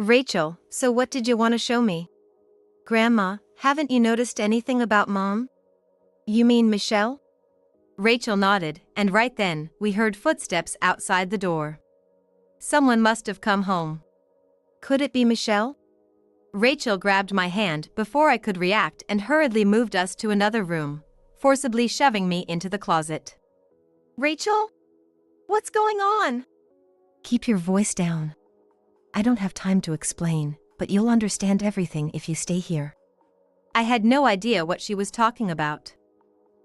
Rachel, so what did you want to show me? Grandma, haven't you noticed anything about Mom? You mean Michelle? Rachel nodded, and right then, we heard footsteps outside the door. Someone must have come home. Could it be Michelle? Rachel grabbed my hand before I could react and hurriedly moved us to another room, forcibly shoving me into the closet. Rachel? What's going on? Keep your voice down. I don't have time to explain, but you'll understand everything if you stay here. I had no idea what she was talking about.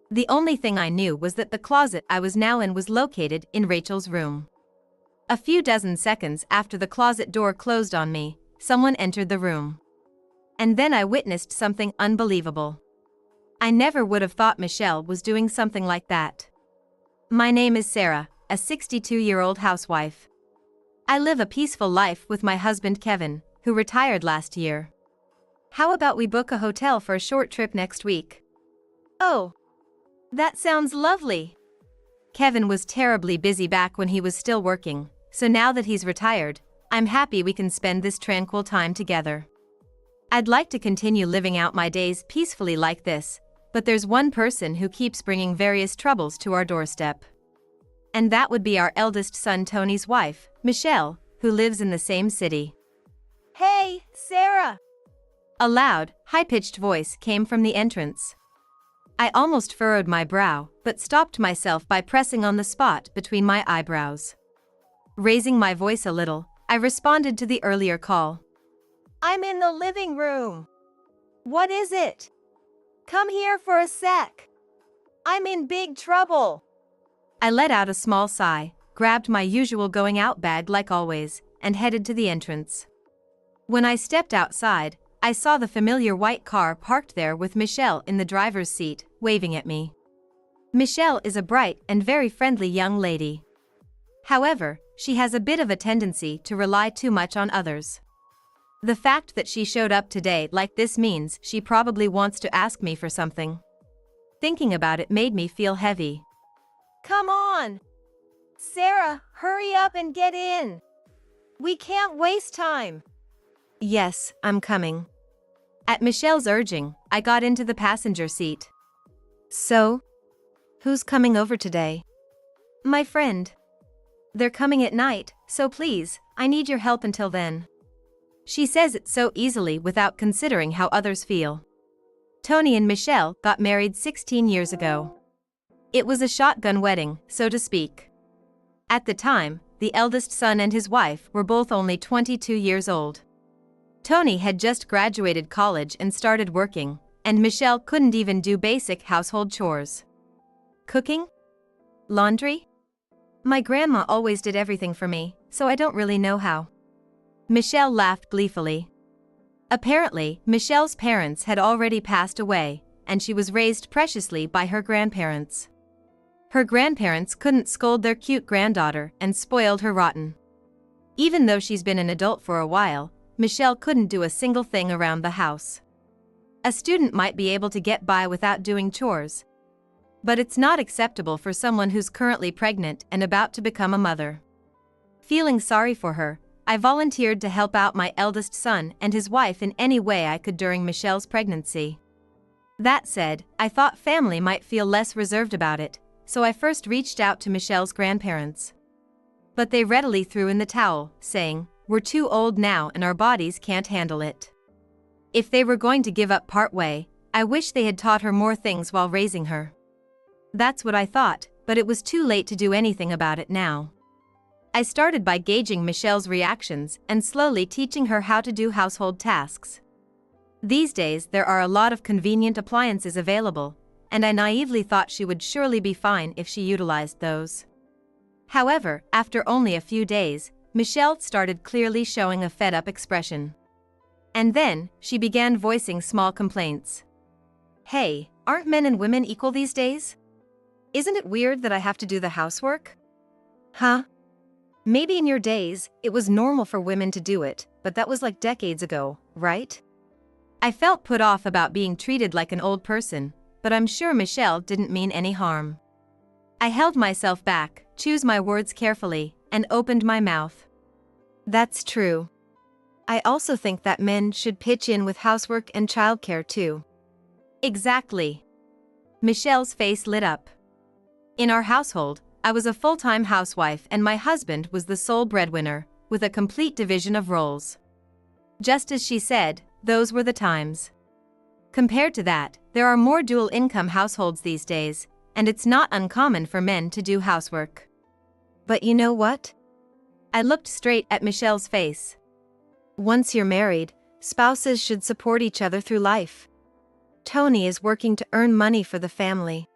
The only thing I knew was that the closet I was now in was located in Rachel's room. A few dozen seconds after the closet door closed on me, someone entered the room. And then I witnessed something unbelievable. I never would have thought Michelle was doing something like that. My name is Sarah, a 62-year-old housewife. I live a peaceful life with my husband Kevin, who retired last year. How about we book a hotel for a short trip next week? Oh, that sounds lovely. Kevin was terribly busy back when he was still working, so now that he's retired, I'm happy we can spend this tranquil time together. I'd like to continue living out my days peacefully like this, but there's one person who keeps bringing various troubles to our doorstep. And that would be our eldest son Tony's wife, Michelle, who lives in the same city. Hey, Sarah! A loud, high-pitched voice came from the entrance. I almost furrowed my brow, but stopped myself by pressing on the spot between my eyebrows. Raising my voice a little, I responded to the earlier call. I'm in the living room. What is it? Come here for a sec. I'm in big trouble. I let out a small sigh, grabbed my usual going out bag like always, and headed to the entrance. When I stepped outside, I saw the familiar white car parked there with Michelle in the driver's seat, waving at me. Michelle is a bright and very friendly young lady. However, she has a bit of a tendency to rely too much on others. The fact that she showed up today like this means she probably wants to ask me for something. Thinking about it made me feel heavy. Come on! Sarah, hurry up and get in! We can't waste time! Yes, I'm coming. At Michelle's urging, I got into the passenger seat. So? Who's coming over today? My friend. They're coming at night, so please, I need your help until then. She says it so easily without considering how others feel. Tony and Michelle got married 16 years ago. It was a shotgun wedding, so to speak. At the time, the eldest son and his wife were both only 22 years old. Tony had just graduated college and started working, and Michelle couldn't even do basic household chores. Cooking? Laundry? My grandma always did everything for me, so I don't really know how. Michelle laughed gleefully. Apparently, Michelle's parents had already passed away, and she was raised preciously by her grandparents. Her grandparents couldn't scold their cute granddaughter and spoiled her rotten. Even though she's been an adult for a while, Michelle couldn't do a single thing around the house. A student might be able to get by without doing chores. But it's not acceptable for someone who's currently pregnant and about to become a mother. Feeling sorry for her, I volunteered to help out my eldest son and his wife in any way I could during Michelle's pregnancy. That said, I thought family might feel less reserved about it, so I first reached out to Michelle's grandparents. But they readily threw in the towel, saying, "We're too old now and our bodies can't handle it." If they were going to give up partway, I wish they had taught her more things while raising her. That's what I thought, but it was too late to do anything about it now. I started by gauging Michelle's reactions and slowly teaching her how to do household tasks. These days there are a lot of convenient appliances available, and I naively thought she would surely be fine if she utilized those. However, after only a few days, Michelle started clearly showing a fed-up expression. And then, she began voicing small complaints. Hey, aren't men and women equal these days? Isn't it weird that I have to do the housework? Huh? Maybe in your days, it was normal for women to do it, but that was like decades ago, right? I felt put off about being treated like an old person, but I'm sure Michelle didn't mean any harm. I held myself back, chose my words carefully, and opened my mouth. That's true. I also think that men should pitch in with housework and childcare too. Exactly. Michelle's face lit up. In our household, I was a full-time housewife and my husband was the sole breadwinner, with a complete division of roles. Just as she said, those were the times. Compared to that, there are more dual-income households these days, and it's not uncommon for men to do housework. But you know what? I looked straight at Michelle's face. Once you're married, spouses should support each other through life. Tony is working to earn money for the family.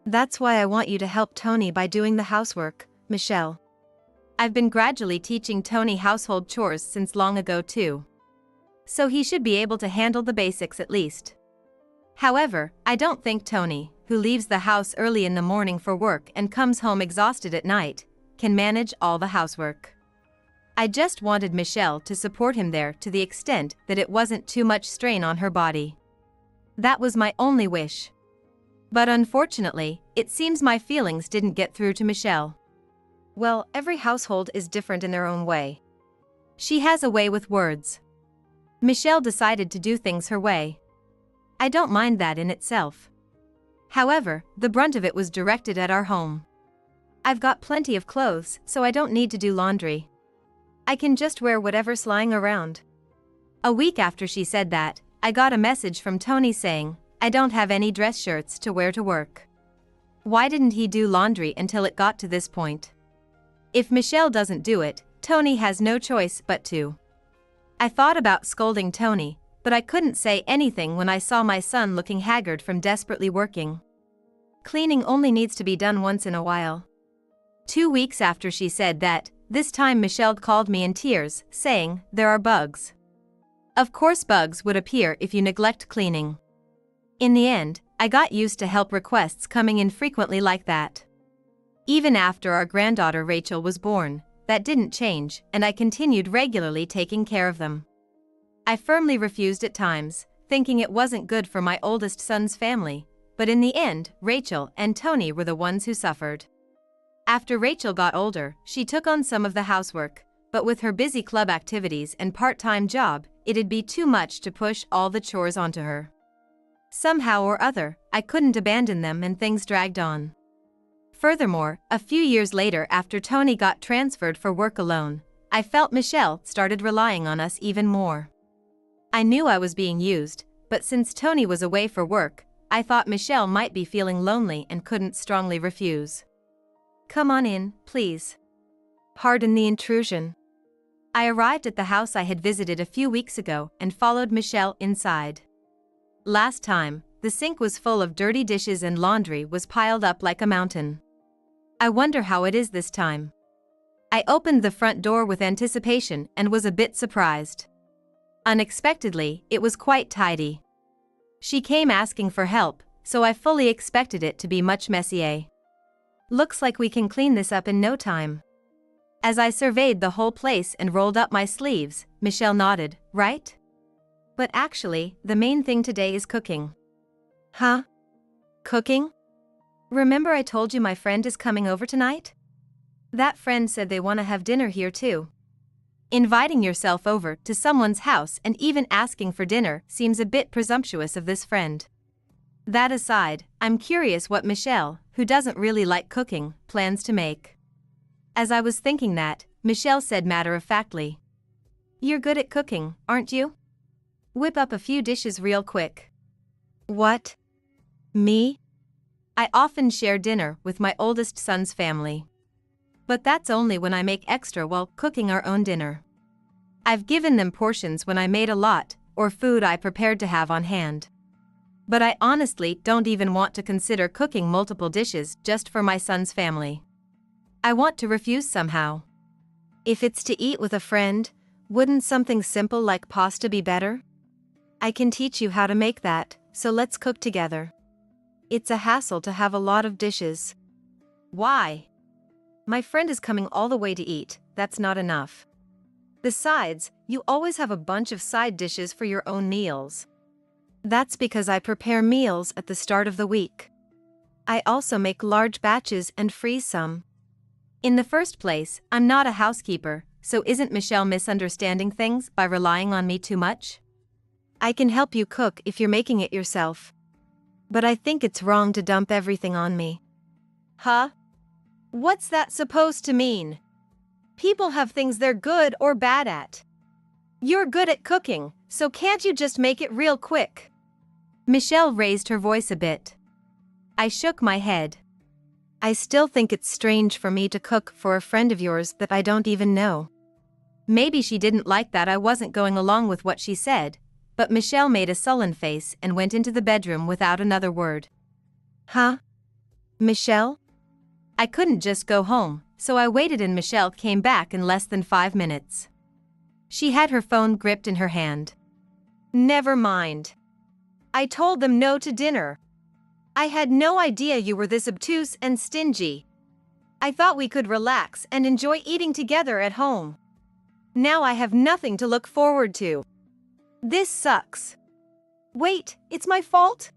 That's why I want you to help Tony by doing the housework, Michelle. I've been gradually teaching Tony household chores since long ago too. So he should be able to handle the basics at least. However, I don't think Tony, who leaves the house early in the morning for work and comes home exhausted at night, can manage all the housework. I just wanted Michelle to support him there to the extent that it wasn't too much strain on her body. That was my only wish. But unfortunately, it seems my feelings didn't get through to Michelle. Well, every household is different in their own way. She has a way with words. Michelle decided to do things her way. I don't mind that in itself. However, the brunt of it was directed at our home. I've got plenty of clothes, so I don't need to do laundry. I can just wear whatever's lying around. A week after she said that, I got a message from Tony saying, I don't have any dress shirts to wear to work. Why didn't he do laundry until it got to this point? If Michelle doesn't do it, Tony has no choice but to. I thought about scolding Tony, but I couldn't say anything when I saw my son looking haggard from desperately working. Cleaning only needs to be done once in a while. 2 weeks after she said that, this time Michelle called me in tears, saying, there are bugs. Of course bugs would appear if you neglect cleaning. In the end, I got used to help requests coming in frequently like that. Even after our granddaughter Rachel was born, that didn't change, and I continued regularly taking care of them. I firmly refused at times, thinking it wasn't good for my oldest son's family, but in the end, Rachel and Tony were the ones who suffered. After Rachel got older, she took on some of the housework, but with her busy club activities and part-time job, it'd be too much to push all the chores onto her. Somehow or other, I couldn't abandon them and things dragged on. Furthermore, a few years later after Tony got transferred for work alone, I felt Michelle started relying on us even more. I knew I was being used, but since Tony was away for work, I thought Michelle might be feeling lonely and couldn't strongly refuse. Come on in, please. Pardon the intrusion. I arrived at the house I had visited a few weeks ago and followed Michelle inside. Last time, the sink was full of dirty dishes and laundry was piled up like a mountain. I wonder how it is this time. I opened the front door with anticipation and was a bit surprised. Unexpectedly, it was quite tidy. She came asking for help, so I fully expected it to be much messier. Looks like we can clean this up in no time. As I surveyed the whole place and rolled up my sleeves, Michelle nodded, right? But actually, the main thing today is cooking. Huh? Cooking? Remember I told you my friend is coming over tonight? That friend said they want to have dinner here too. Inviting yourself over to someone's house and even asking for dinner seems a bit presumptuous of this friend. That aside, I'm curious what Michelle, who doesn't really like cooking, plans to make. As I was thinking that, Michelle said matter-of-factly, you're good at cooking, aren't you? Whip up a few dishes real quick. What? Me? I often share dinner with my oldest son's family. But that's only when I make extra while cooking our own dinner. I've given them portions when I made a lot, or food I prepared to have on hand. But I honestly don't even want to consider cooking multiple dishes just for my son's family. I want to refuse somehow. If it's to eat with a friend, wouldn't something simple like pasta be better? I can teach you how to make that, so let's cook together. It's a hassle to have a lot of dishes. Why? My friend is coming all the way to eat, that's not enough. Besides, you always have a bunch of side dishes for your own meals. That's because I prepare meals at the start of the week. I also make large batches and freeze some. In the first place, I'm not a housekeeper, so isn't Michelle misunderstanding things by relying on me too much? I can help you cook if you're making it yourself. But I think it's wrong to dump everything on me. Huh? What's that supposed to mean? People have things they're good or bad at. You're good at cooking, so can't you just make it real quick? Michelle raised her voice a bit. I shook my head. I still think it's strange for me to cook for a friend of yours that I don't even know. Maybe she didn't like that I wasn't going along with what she said, but Michelle made a sullen face and went into the bedroom without another word. Huh? Michelle? I couldn't just go home, so I waited and Michelle came back in less than 5 minutes. She had her phone gripped in her hand. Never mind. I told them no to dinner. I had no idea you were this obtuse and stingy. I thought we could relax and enjoy eating together at home. Now I have nothing to look forward to. This sucks. Wait, it's my fault?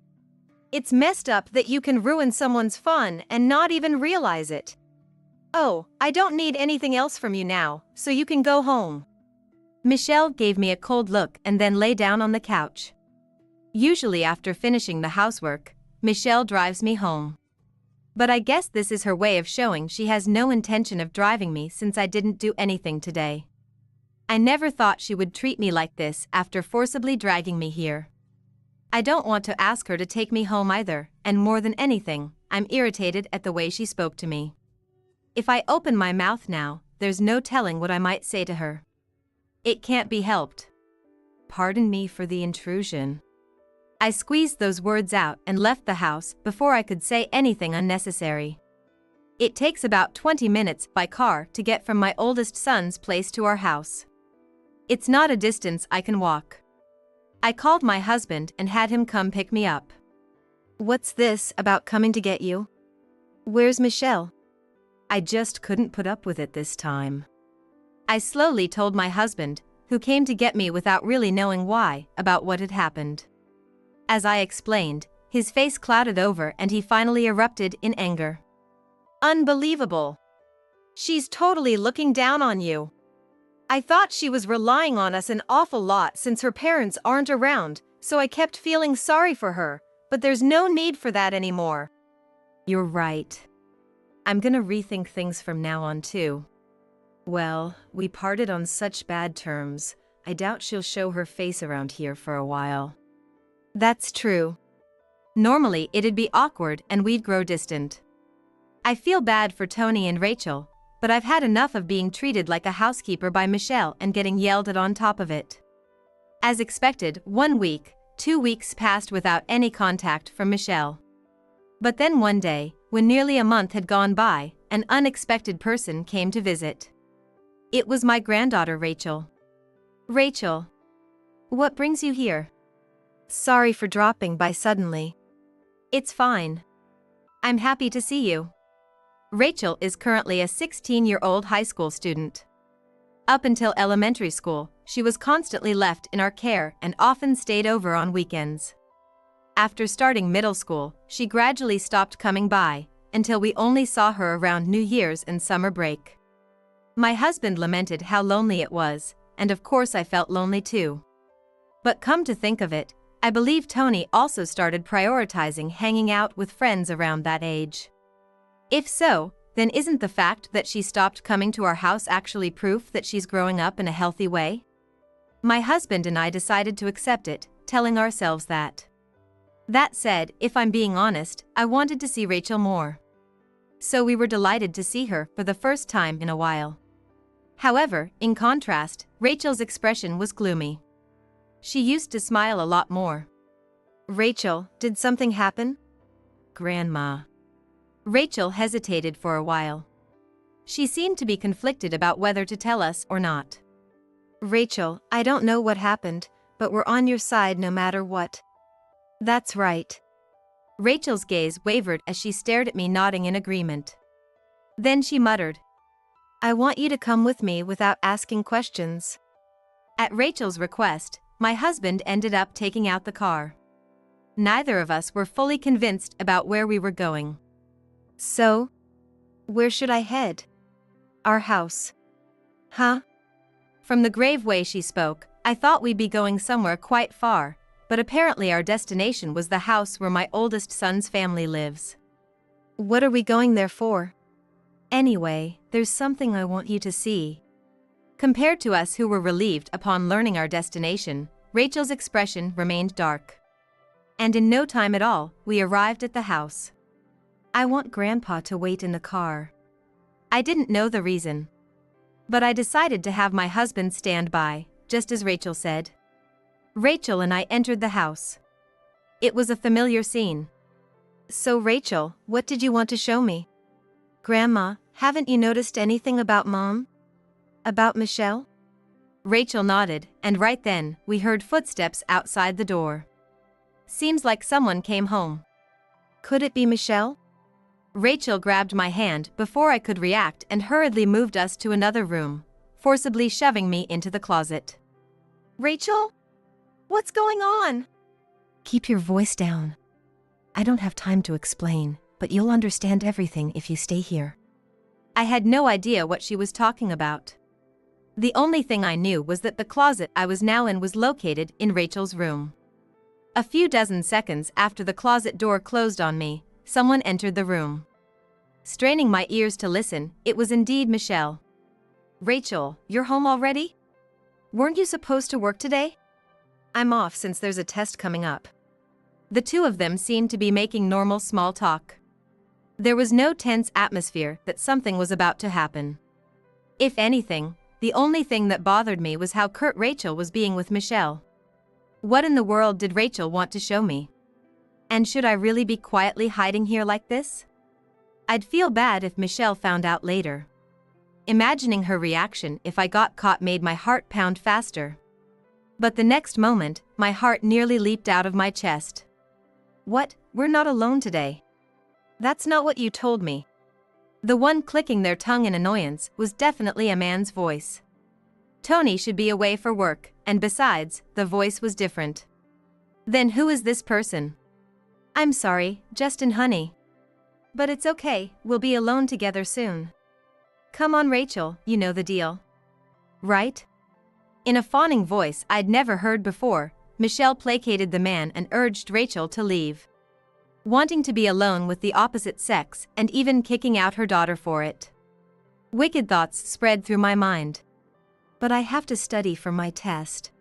It's messed up that you can ruin someone's fun and not even realize it. Oh, I don't need anything else from you now, so you can go home. Michelle gave me a cold look and then lay down on the couch. Usually after finishing the housework, Michelle drives me home. But I guess this is her way of showing she has no intention of driving me since I didn't do anything today. I never thought she would treat me like this after forcibly dragging me here. I don't want to ask her to take me home either, and more than anything, I'm irritated at the way she spoke to me. If I open my mouth now, there's no telling what I might say to her. It can't be helped. Pardon me for the intrusion. I squeezed those words out and left the house before I could say anything unnecessary. It takes about 20 minutes by car to get from my oldest son's place to our house. It's not a distance I can walk. I called my husband and had him come pick me up. What's this about coming to get you? Where's Michelle? I just couldn't put up with it this time. I slowly told my husband, who came to get me without really knowing why, about what had happened. As I explained, his face clouded over and he finally erupted in anger. Unbelievable. She's totally looking down on you. I thought she was relying on us an awful lot since her parents aren't around, so I kept feeling sorry for her, but there's no need for that anymore. You're right. I'm gonna rethink things from now on too. Well, we parted on such bad terms, I doubt she'll show her face around here for a while. That's true. Normally it'd be awkward and we'd grow distant. I feel bad for Tony and Rachel, but I've had enough of being treated like a housekeeper by Michelle and getting yelled at on top of it. As expected, 1 week, 2 weeks passed without any contact from Michelle. But then one day, when nearly a month had gone by, an unexpected person came to visit. It was my granddaughter Rachel. Rachel. What brings you here? Sorry for dropping by suddenly. It's fine. I'm happy to see you. Rachel is currently a 16-year-old high school student. Up until elementary school, she was constantly left in our care and often stayed over on weekends. After starting middle school, she gradually stopped coming by, until we only saw her around New Year's and summer break. My husband lamented how lonely it was, and of course I felt lonely too. But come to think of it, I believe Tony also started prioritizing hanging out with friends around that age. If so, then isn't the fact that she stopped coming to our house actually proof that she's growing up in a healthy way? My husband and I decided to accept it, telling ourselves that. That said, if I'm being honest, I wanted to see Rachel more. So we were delighted to see her for the first time in a while. However, in contrast, Rachel's expression was gloomy. She used to smile a lot more. Rachel, did something happen? Grandma. Rachel hesitated for a while. She seemed to be conflicted about whether to tell us or not. Rachel, I don't know what happened, but we're on your side no matter what. That's right. Rachel's gaze wavered as she stared at me, nodding in agreement. Then she muttered, I want you to come with me without asking questions. At Rachel's request, my husband ended up taking out the car. Neither of us were fully convinced about where we were going. So, where should I head? Our house. Huh? From the grave way she spoke, I thought we'd be going somewhere quite far, but apparently our destination was the house where my oldest son's family lives. What are we going there for? Anyway, there's something I want you to see. Compared to us who were relieved upon learning our destination, Rachel's expression remained dark. And in no time at all, we arrived at the house. I want Grandpa to wait in the car. I didn't know the reason, but I decided to have my husband stand by, just as Rachel said. Rachel and I entered the house. It was a familiar scene. So Rachel, what did you want to show me? Grandma, haven't you noticed anything about Mom? About Michelle? Rachel nodded, and right then, we heard footsteps outside the door. Seems like someone came home. Could it be Michelle? Rachel grabbed my hand before I could react and hurriedly moved us to another room, forcibly shoving me into the closet. Rachel? What's going on? Keep your voice down. I don't have time to explain, but you'll understand everything if you stay here. I had no idea what she was talking about. The only thing I knew was that the closet I was now in was located in Rachel's room. A few dozen seconds after the closet door closed on me, someone entered the room. Straining my ears to listen, it was indeed Michelle. Rachel, you're home already? Weren't you supposed to work today? I'm off since there's a test coming up. The two of them seemed to be making normal small talk. There was no tense atmosphere that something was about to happen. If anything, the only thing that bothered me was how curt Rachel was being with Michelle. What in the world did Rachel want to show me? And should I really be quietly hiding here like this? I'd feel bad if Michelle found out later. Imagining her reaction if I got caught made my heart pound faster. But the next moment, my heart nearly leaped out of my chest. What? We're not alone today. That's not what you told me. The one clicking their tongue in annoyance was definitely a man's voice. Tony should be away for work, and besides, the voice was different. Then who is this person? I'm sorry, Justin honey. But it's okay, we'll be alone together soon. Come on Rachel, you know the deal. Right? In a fawning voice I'd never heard before, Michelle placated the man and urged Rachel to leave. Wanting to be alone with the opposite sex and even kicking out her daughter for it. Wicked thoughts spread through my mind. But I have to study for my test.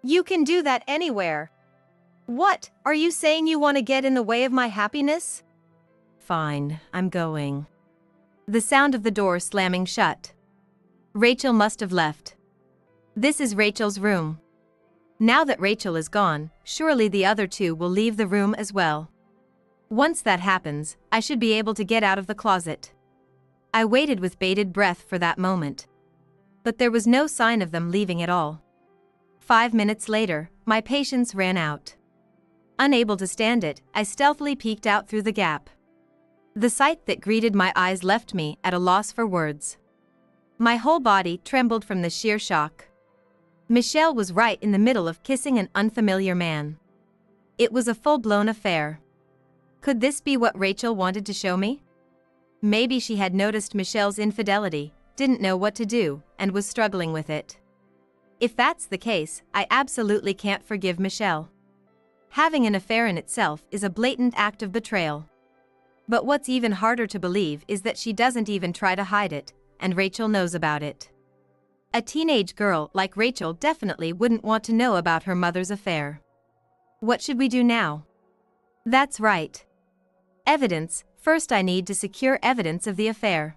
You can do that anywhere. What, are you saying you want to get in the way of my happiness? Fine, I'm going. The sound of the door slamming shut. Rachel must have left. This is Rachel's room. Now that Rachel is gone, surely the other two will leave the room as well. Once that happens, I should be able to get out of the closet. I waited with bated breath for that moment. But there was no sign of them leaving at all. 5 minutes later, my patience ran out. Unable to stand it, I stealthily peeked out through the gap. The sight that greeted my eyes left me at a loss for words. My whole body trembled from the sheer shock. Michelle was right in the middle of kissing an unfamiliar man. It was a full-blown affair. Could this be what Rachel wanted to show me? Maybe she had noticed Michelle's infidelity, didn't know what to do, and was struggling with it. If that's the case, I absolutely can't forgive Michelle. Having an affair in itself is a blatant act of betrayal. But what's even harder to believe is that she doesn't even try to hide it, and Rachel knows about it. A teenage girl like Rachel definitely wouldn't want to know about her mother's affair. What should we do now? That's right. Evidence. First I need to secure evidence of the affair.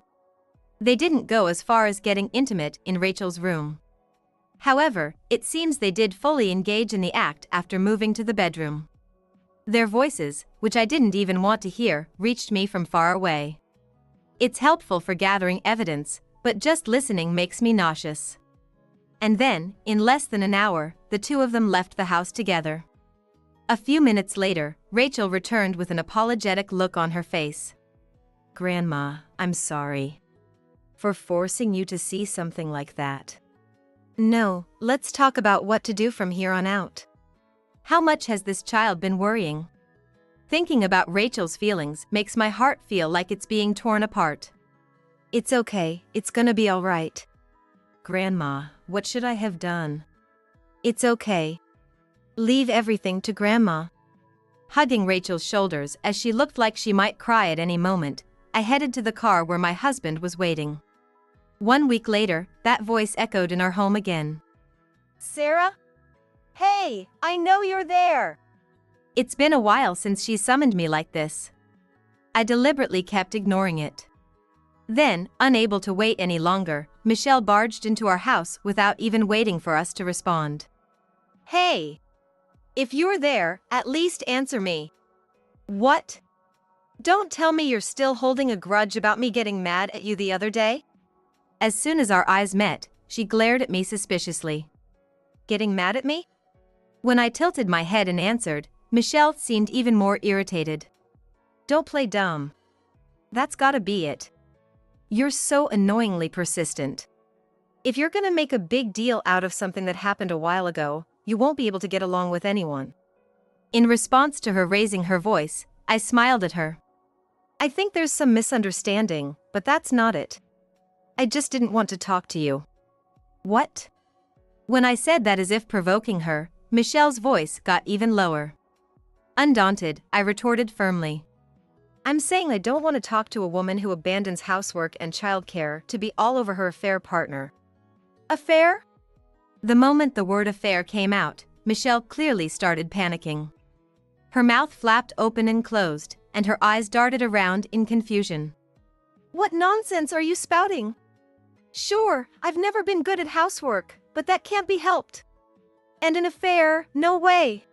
They didn't go as far as getting intimate in Rachel's room. However, it seems they did fully engage in the act after moving to the bedroom. Their voices, which I didn't even want to hear, reached me from far away. It's helpful for gathering evidence, but just listening makes me nauseous. And then, in less than an hour, the two of them left the house together. A few minutes later, Rachel returned with an apologetic look on her face. Grandma, I'm sorry for forcing you to see something like that. No, let's talk about what to do from here on out. How much has this child been worrying? Thinking about Rachel's feelings makes my heart feel like it's being torn apart. It's okay, it's gonna be all right. Grandma, what should I have done? It's okay. Leave everything to Grandma. Hugging Rachel's shoulders as she looked like she might cry at any moment, I headed to the car where my husband was waiting. 1 week later, that voice echoed in our home again. Sarah? Hey, I know you're there. It's been a while since she summoned me like this. I deliberately kept ignoring it. Then, unable to wait any longer, Michelle barged into our house without even waiting for us to respond. Hey! If you're there, at least answer me. What? Don't tell me you're still holding a grudge about me getting mad at you the other day? As soon as our eyes met, she glared at me suspiciously. Getting mad at me? When I tilted my head and answered, Michelle seemed even more irritated. Don't play dumb. That's gotta be it. You're so annoyingly persistent. If you're gonna make a big deal out of something that happened a while ago, you won't be able to get along with anyone. In response to her raising her voice, I smiled at her. I think there's some misunderstanding, but that's not it. I just didn't want to talk to you. What? When I said that as if provoking her, Michelle's voice got even lower. Undaunted, I retorted firmly. I'm saying I don't want to talk to a woman who abandons housework and childcare to be all over her affair partner. Affair? The moment the word affair came out, Michelle clearly started panicking. Her mouth flapped open and closed, and her eyes darted around in confusion. What nonsense are you spouting? Sure, I've never been good at housework, but that can't be helped. And an affair, no way.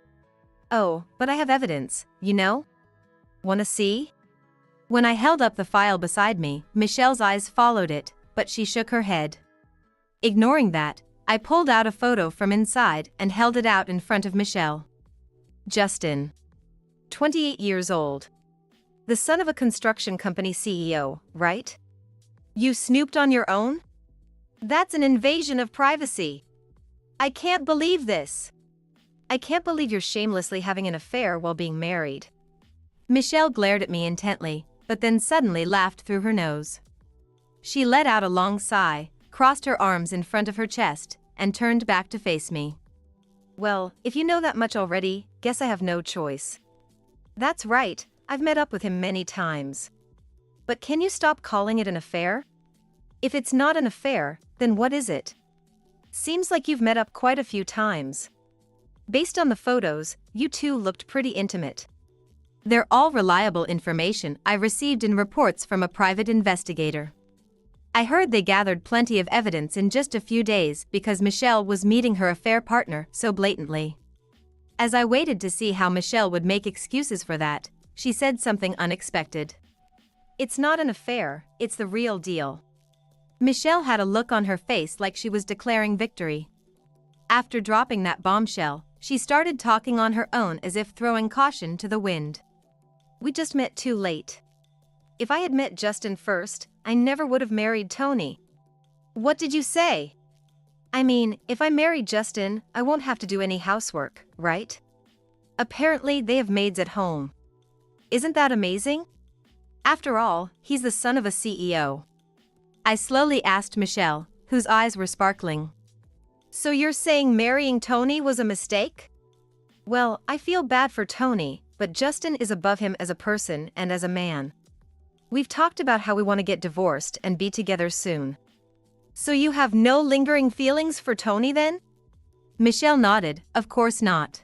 Oh, but I have evidence, you know? Wanna see? When I held up the file beside me, Michelle's eyes followed it, but she shook her head. Ignoring that, I pulled out a photo from inside and held it out in front of Michelle. Justin. 28 years old. The son of a construction company CEO, right? You snooped on your own? That's an invasion of privacy. I can't believe this. I can't believe you're shamelessly having an affair while being married. Michelle glared at me intently, but then suddenly laughed through her nose. She let out a long sigh, crossed her arms in front of her chest, and turned back to face me. Well, if you know that much already, guess I have no choice. That's right, I've met up with him many times. But can you stop calling it an affair? If it's not an affair, then what is it? Seems like you've met up quite a few times. Based on the photos, you two looked pretty intimate. They're all reliable information I received in reports from a private investigator. I heard they gathered plenty of evidence in just a few days because Michelle was meeting her affair partner so blatantly. As I waited to see how Michelle would make excuses for that, she said something unexpected. It's not an affair, it's the real deal. Michelle had a look on her face like she was declaring victory. After dropping that bombshell, she started talking on her own as if throwing caution to the wind. We just met too late. If I had met Justin first, I never would have married Tony. What did you say? I mean, if I marry Justin, I won't have to do any housework, right? Apparently, they have maids at home. Isn't that amazing? After all, he's the son of a CEO. I slowly asked Michelle, whose eyes were sparkling. So you're saying marrying Tony was a mistake? Well, I feel bad for Tony, but Justin is above him as a person and as a man. We've talked about how we want to get divorced and be together soon. So you have no lingering feelings for Tony then? Michelle nodded, of course not.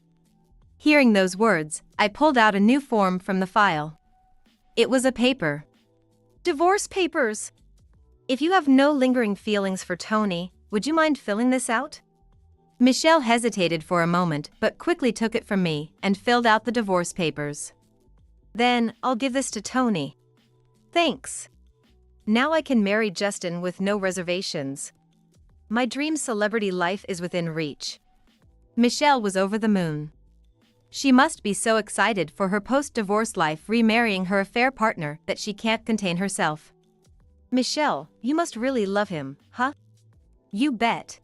Hearing those words, I pulled out a new form from the file. It was a paper. Divorce papers. If you have no lingering feelings for Tony, would you mind filling this out? Michelle hesitated for a moment but quickly took it from me and filled out the divorce papers. Then, I'll give this to Tony. Thanks. Now I can marry Justin with no reservations. My dream celebrity life is within reach. Michelle was over the moon. She must be so excited for her post-divorce life remarrying her affair partner that she can't contain herself. Michelle, you must really love him, huh? You bet.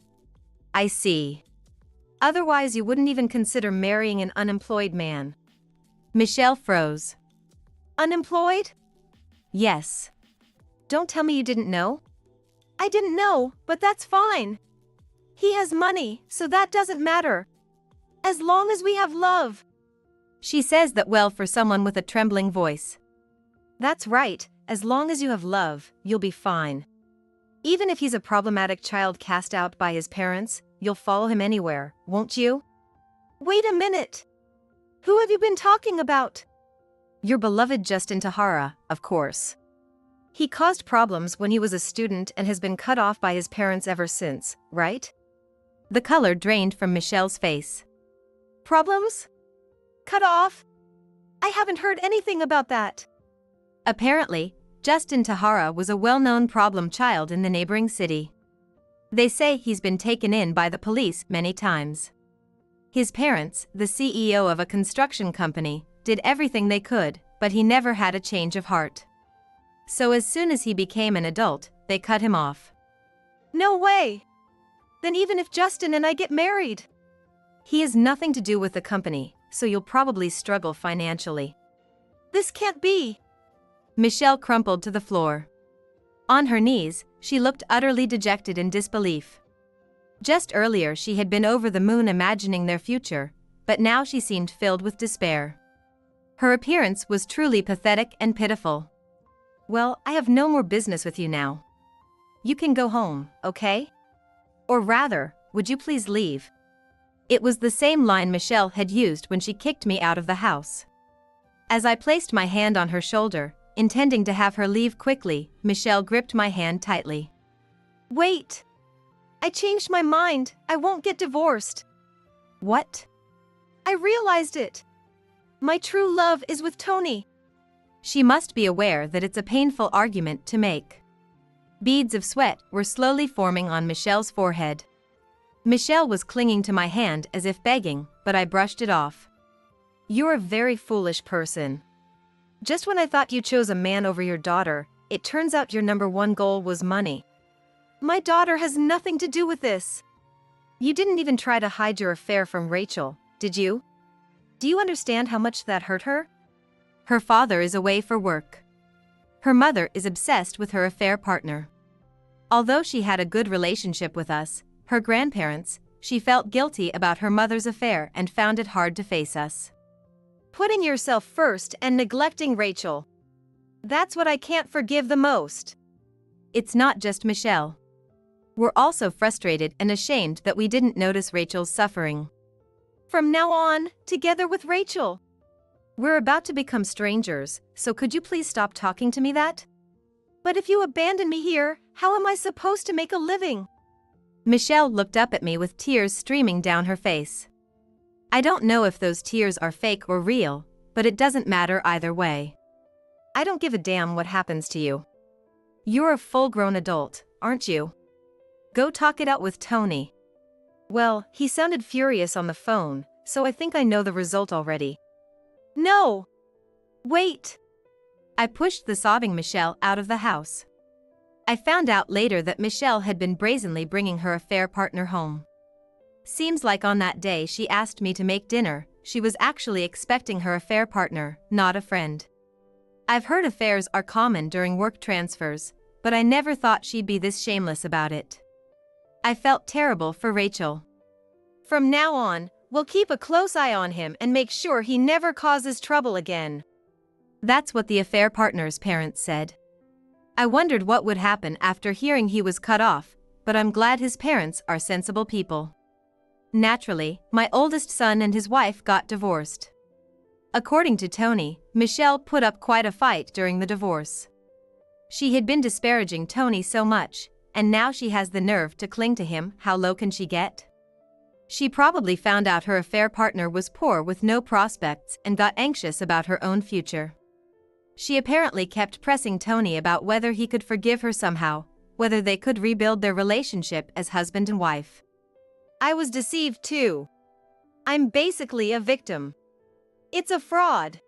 I see. Otherwise you wouldn't even consider marrying an unemployed man. Michelle froze. Unemployed? Yes. Don't tell me you didn't know? I didn't know, but that's fine. He has money, so that doesn't matter. As long as we have love. She says that well for someone with a trembling voice. That's right, as long as you have love, you'll be fine. Even if he's a problematic child cast out by his parents, you'll follow him anywhere, won't you? Wait a minute. Who have you been talking about? Your beloved Justin Tahara, of course. He caused problems when he was a student and has been cut off by his parents ever since, right? The color drained from Michelle's face. Problems? Cut off? I haven't heard anything about that. Apparently, Justin Tahara was a well-known problem child in the neighboring city. They say he's been taken in by the police many times. His parents, the CEO of a construction company, did everything they could, but he never had a change of heart. So as soon as he became an adult, they cut him off. No way! Then even if Justin and I get married? He has nothing to do with the company, so you'll probably struggle financially. This can't be! Michelle crumpled to the floor. On her knees, she looked utterly dejected in disbelief. Just earlier she had been over the moon imagining their future, but now she seemed filled with despair. Her appearance was truly pathetic and pitiful. Well, I have no more business with you now. You can go home, okay? Or rather, would you please leave? It was the same line Michelle had used when she kicked me out of the house. As I placed my hand on her shoulder, intending to have her leave quickly, Michelle gripped my hand tightly. Wait! I changed my mind, I won't get divorced. What? I realized it. My true love is with Tony. She must be aware that it's a painful argument to make. Beads of sweat were slowly forming on Michelle's forehead. Michelle was clinging to my hand as if begging, but I brushed it off. You're a very foolish person. Just when I thought you chose a man over your daughter, it turns out your number one goal was money. My daughter has nothing to do with this. You didn't even try to hide your affair from Rachel, did you? Do you understand how much that hurt her? Her father is away for work. Her mother is obsessed with her affair partner. Although she had a good relationship with us, her grandparents, she felt guilty about her mother's affair and found it hard to face us. Putting yourself first and neglecting Rachel. That's what I can't forgive the most. It's not just Michelle. We're also frustrated and ashamed that we didn't notice Rachel's suffering. From now on, together with Rachel. We're about to become strangers, so could you please stop talking to me that? But if you abandon me here, how am I supposed to make a living? Michelle looked up at me with tears streaming down her face. I don't know if those tears are fake or real, but it doesn't matter either way. I don't give a damn what happens to you. You're a full-grown adult, aren't you? Go talk it out with Tony. Well, he sounded furious on the phone, so I think I know the result already. No! Wait! I pushed the sobbing Michelle out of the house. I found out later that Michelle had been brazenly bringing her affair partner home. Seems like on that day she asked me to make dinner, she was actually expecting her affair partner, not a friend. I've heard affairs are common during work transfers, but I never thought she'd be this shameless about it. I felt terrible for Rachel. From now on, we'll keep a close eye on him and make sure he never causes trouble again. That's what the affair partner's parents said. I wondered what would happen after hearing he was cut off, but I'm glad his parents are sensible people. Naturally, my oldest son and his wife got divorced. According to Tony, Michelle put up quite a fight during the divorce. She had been disparaging Tony so much, and now she has the nerve to cling to him. How low can she get? She probably found out her affair partner was poor with no prospects and got anxious about her own future. She apparently kept pressing Tony about whether he could forgive her somehow, whether they could rebuild their relationship as husband and wife. I was deceived too. I'm basically a victim. It's a fraud.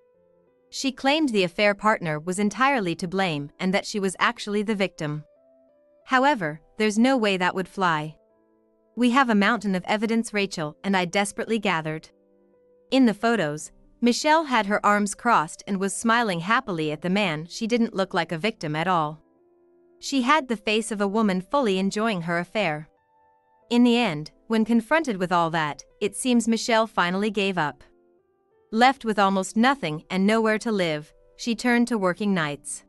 She claimed the affair partner was entirely to blame and that she was actually the victim. However, there's no way that would fly. We have a mountain of evidence Rachel and I desperately gathered. In the photos, Michelle had her arms crossed and was smiling happily at the man. She didn't look like a victim at all. She had the face of a woman fully enjoying her affair. In the end, when confronted with all that, it seems Michelle finally gave up. Left with almost nothing and nowhere to live, she turned to working nights.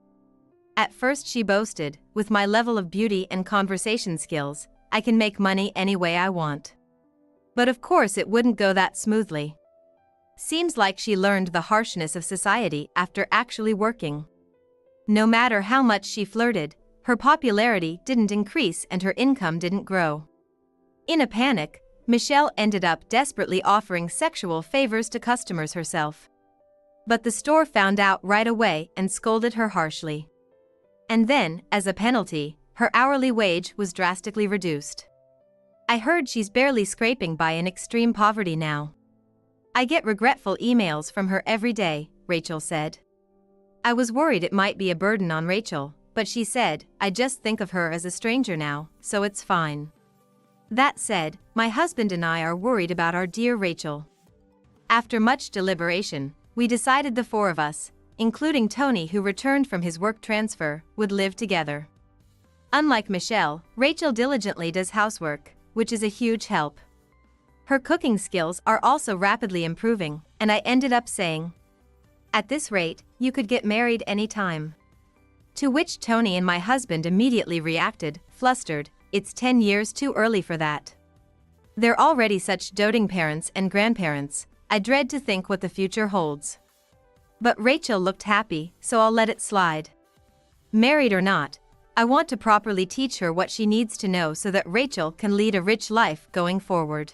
At first she boasted, "With my level of beauty and conversation skills, I can make money any way I want." But of course it wouldn't go that smoothly. Seems like she learned the harshness of society after actually working. No matter how much she flirted, her popularity didn't increase and her income didn't grow. In a panic, Michelle ended up desperately offering sexual favors to customers herself. But the store found out right away and scolded her harshly. And then, as a penalty, her hourly wage was drastically reduced. "I heard she's barely scraping by in extreme poverty now. I get regretful emails from her every day," Rachel said. "I was worried it might be a burden on Rachel, but she said, I just think of her as a stranger now, so it's fine. That said, my husband and I are worried about our dear Rachel." After much deliberation, we decided the four of us, including Tony who returned from his work transfer, would live together. Unlike Michelle, Rachel diligently does housework, which is a huge help. Her cooking skills are also rapidly improving, and I ended up saying, "At this rate, you could get married anytime." To which Tony and my husband immediately reacted, flustered, "It's 10 years too early for that. They're already such doting parents and grandparents, I dread to think what the future holds." But Rachel looked happy, so I'll let it slide. Married or not, I want to properly teach her what she needs to know so that Rachel can lead a rich life going forward.